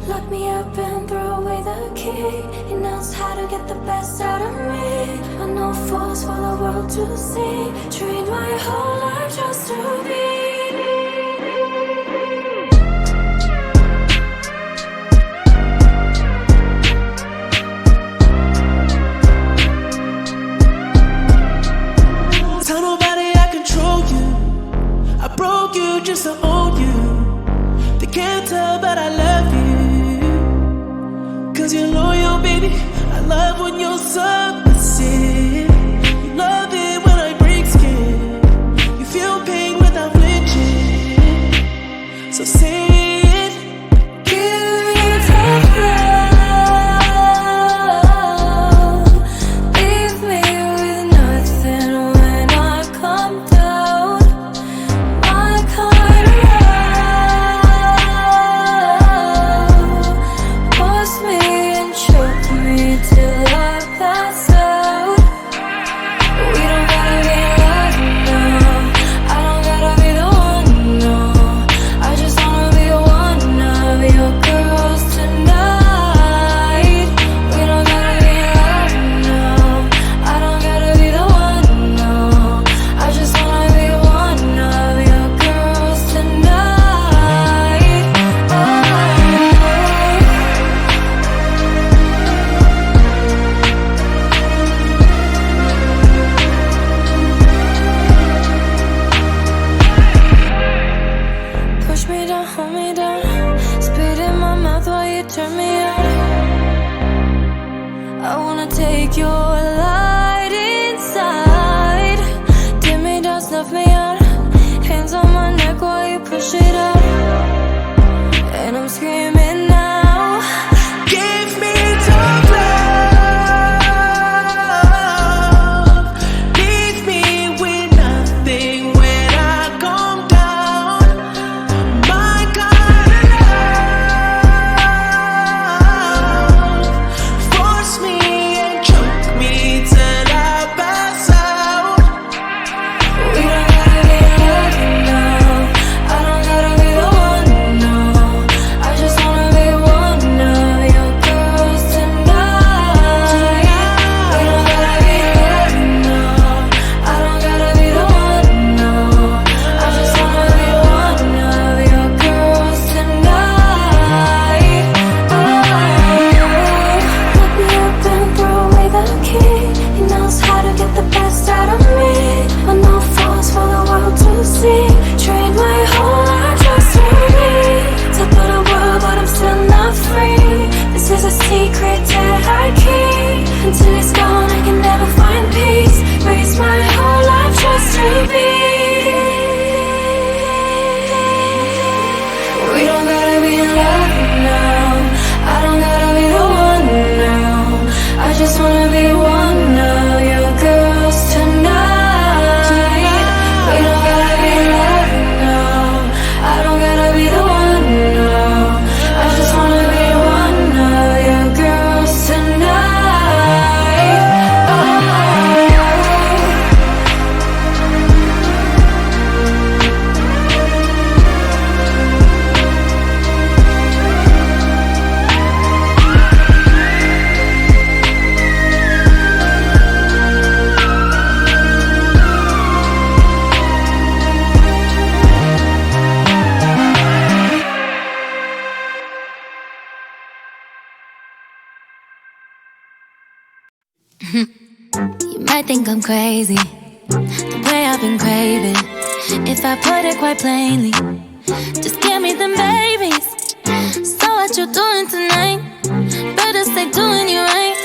Lock me up and throw away the key. He knows how to get the best out of me. But no force for the world to see. Trained my whole life just to be. Tell nobody I control you. I broke you just to own you. They can't tell but I love you. Cause you're loyal, baby. I love when you're submissive. You love it when I break skin. You feel pain without flinching. So say it. Give me tough love. Leave me with nothing when I come down. My kind of love. Force me and choke me till I pass out. We don't gotta be in love now. I don't gotta be the one, no. I just wanna be one of your girls tonight. We don't gotta be in love now. I don't gotta be the one, no. I just wanna be one of your girls tonight. Push me down, hold me down. Spit in my mouth while you turn me on. I wanna take your light inside. Dim me down, snuff me out. Hands on my neck while you push it out. And I'm screaming now. Give me tough love. Leave me with nothing when I come down. My kind of love. Force me and choke me till I pass out. We don't gotta be in love now. I don't gotta be the one, no. I just wanna be one of your girls tonight. We don't gotta be in love now. I don't gotta be the one, no. I just wanna be one of your girls tonight. Look me up and throw away the key. He knows how to get the best out of me. But no force for the world to see. Trained my whole life just to be. Top of the world, but I'm still not free. This is a secret that I keep. Until it's gone, I can never find peace. Raise my whole life just to be. We don't gotta be in love now. I don't gotta be the one now. I just wanna be one of your girls tonight. We don't gotta be in love now. I don't gotta be the one now. I just wanna be one of your girls tonight. You might think I'm crazy, the way I've been craving. If I put it quite plainly, just give me them babies. So what you doing tonight? Better stay doing you right.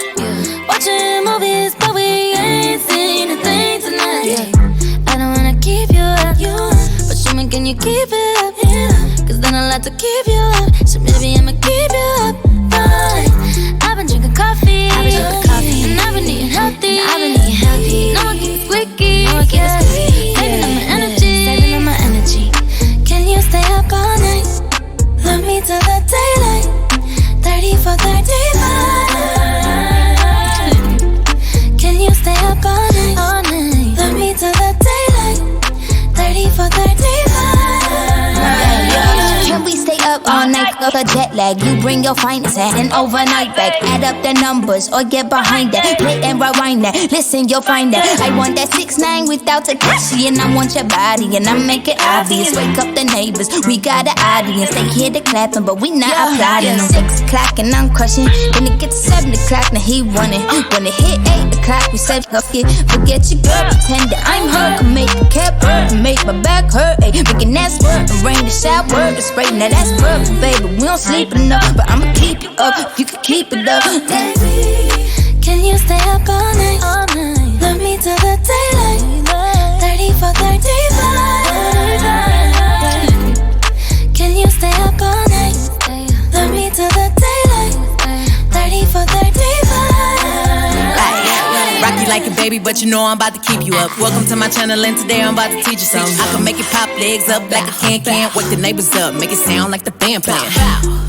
Watching movies, but we ain't seen a thing tonight. I don't wanna keep you up, but show me, can you keep it up? Cause then I'll have to keep you up. So maybe I'ma keep you up. Fine. I've been drinking coffee, and I've been eating healthy. No one keeps quickie, saving up my energy. Can you stay up all night? Love me till the daylight. 30 for 35. Can you stay up all night? Love me till the daylight. 30 for 35. Can we stay up all night? up a jet lag. You bring your finest hat and overnight bag. Add up the numbers or get behind that. Play and rewind that. Listen, you'll find that. I want that 6ix9ine without Tekashi, and I want your body, and I make it obvious. Wake up the neighbors, we got an audience. They hear the clapping, but we not applauding. 6 o'clock and I'm crushing. Then it gets 7 o'clock, now he running. When it hit 8 o'clock, we said fuck it. Forget your girl, pretend that I'm her. Can make a cap hurt, and make my back hurt. Ay, making that squirt, and rain the shower, the spray. Now that's perfect, baby. We don't sleep enough, but I'ma keep you up if you can keep it up. Baby, can you stay up all night? All night. Love me till the daylight. 34, 35. Can you stay up all night? Love me till the daylight. 34, 35. Rock you like a baby, but you know I'm about to keep you up. Welcome to my channel, and today I'm about to teach you something. I can make it pop legs up like a can. Wake the neighbors up, make it sound like the band playing.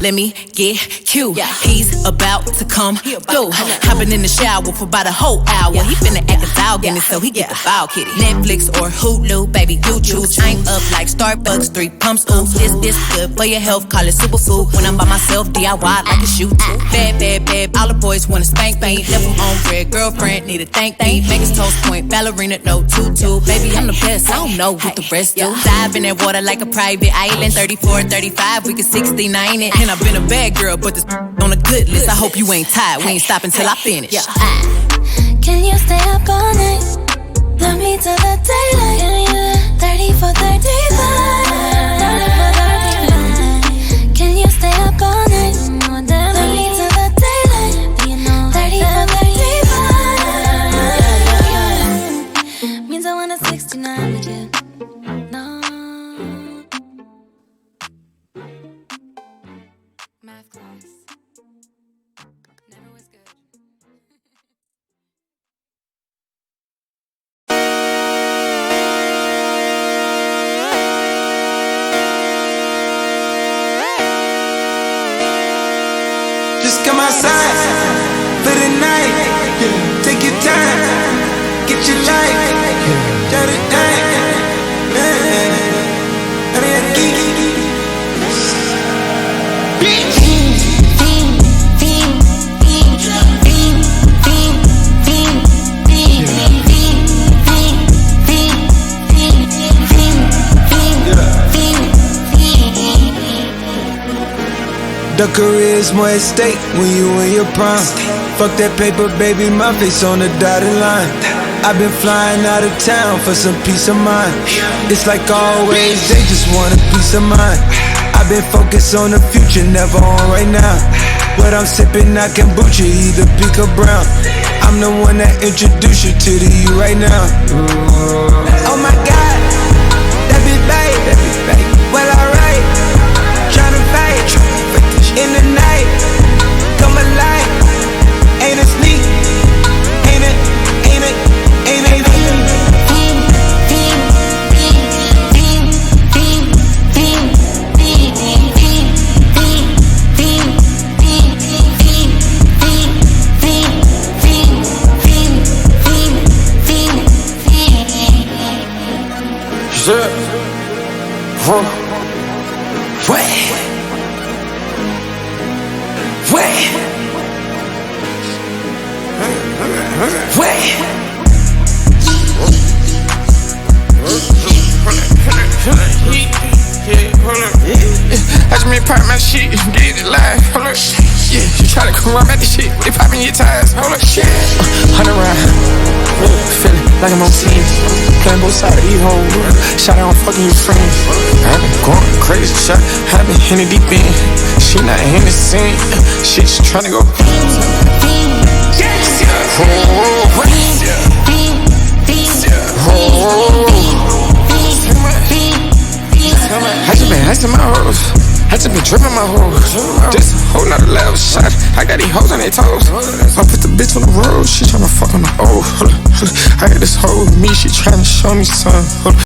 Let me get cute. He's about to come through. Hopping in the shower for about a whole hour. He finna act a dog in it, so he get the foul kitty. Netflix or Hulu, baby, you choose. I'm up like Starbucks, 3 pumps. Ooh, this good for your health, call it superfood. When I'm by myself, DIY like a shoe too. Bad, bad, bad, all the boys wanna spank me. Left on red, girlfriend, need a thank. Vegas toast point, ballerina, no tutu. Baby, I'm the best, I don't know what the rest do. Dive in that water like a private island. 34, 35, we can 69 it. And I've been a bad girl, but this on a good list. I hope you ain't tired, we ain't stopping till I finish. Can you stay up all night? Love me till the daylight. 34, 35. Can you stay up all night? Love me till the daylight. 34, 35. Means I want a 69 with you. No. Math class. Never was good. Just come outside for the night. Take your time, get your life. Shut it down. The career's more at stake when you in your prime. Fuck that paper, baby, my face on the dotted line. I've been flying out of town for some peace of mind. It's like always, they just want a peace of mind. I've been focused on the future, never on right now. What I'm sipping, I kombucha, either pink or brown. I'm the one that introduced you to the you right now. Oh my God, that be babe. Well, alright, tryna fight in the night, come alive. Ain't it sneak? Ain't it? I just made pop my shit, get it live. Hold up, yeah, you try to come around at the shit, they popping your tires. Hold up, shit. 100 round, feeling like I'm on team. Playing both sides of these hoes. Shot out on fucking your friends. I've been going crazy, shot. I've been in the deep end. She not in the scene. She just tryna go. I just been asking my hoes. I just been tripping my hoes. This whole nother level shot. I got these hoes on their toes. I put the bitch on the road. She tryna fuck on the old. I got this hoe with me. She tryna show me something.